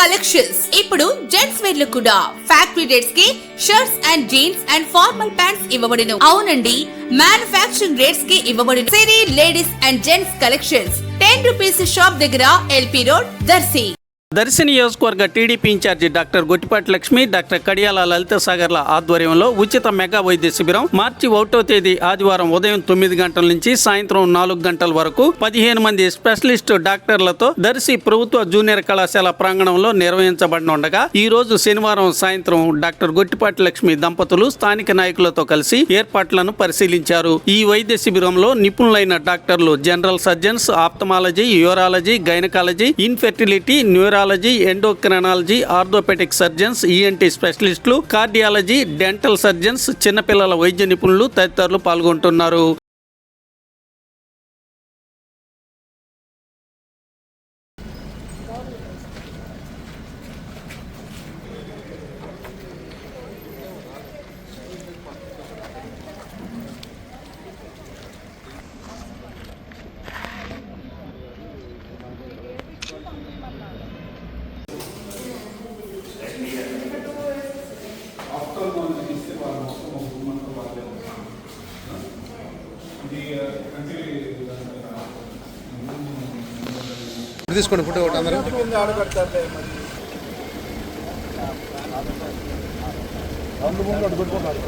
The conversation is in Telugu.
కలెక్షన్స్ ఇప్పుడు జెంట్స్ వేర్ లో కూడా ఫ్యాక్టరీ రేట్స్ కి shirts and jeans and formal pants ఇవ్వబడును. అవునండి, మ్యానుఫ్యాక్చరింగ్ రేట్స్ కి ఇవ్వబడును. Siri ladies and gents collections 10 rupees shop దగ్గర ఎల్పీ రోడ్ దర్శి. దర్శి నియోజకవర్గ TDP incharge doctor Gottipati Lakshmi, doctor Kadiyala Lalitha సాగర్ల ఆధ్వర్యంలో ఉచిత మెగా వైద్య శిబిరం మార్చి 1వ తేదీ ఆదివారం ఉదయం 9 గంటల నుంచి సాయంత్రం 4 గంటల వరకు 15 మంది స్పెషలిస్ట్ డాక్టర్లతో దర్శి ప్రభుత్వ జూనియర్ కళాశాల ప్రాంగణంలో నిర్వహించబడనుండగా ఈ రోజు శనివారం సాయంత్రం డాక్టర్ గొట్టిపాటి లక్ష్మి దంపతులు స్థానిక నాయకులతో కలిసి ఏర్పాట్లను పరిశీలించారు. ఈ వైద్య శిబిరంలో నిపుణులైన డాక్టర్లు general surgeons, ophthalmology, urology, gynaecology, infertility, neurology, endocrinology, orthopaedic surgeons, ENT స్పెషలిస్టులు, కార్డియాలజీ, డెంటల్ సర్జన్స్, చిన్నపిల్లల వైద్య నిపుణులు తదితరులు పాల్గొంటున్నారు. తీసుకోండి ఫోటో ఒకటి అందరూ. ముందు అడుగుతున్నారు.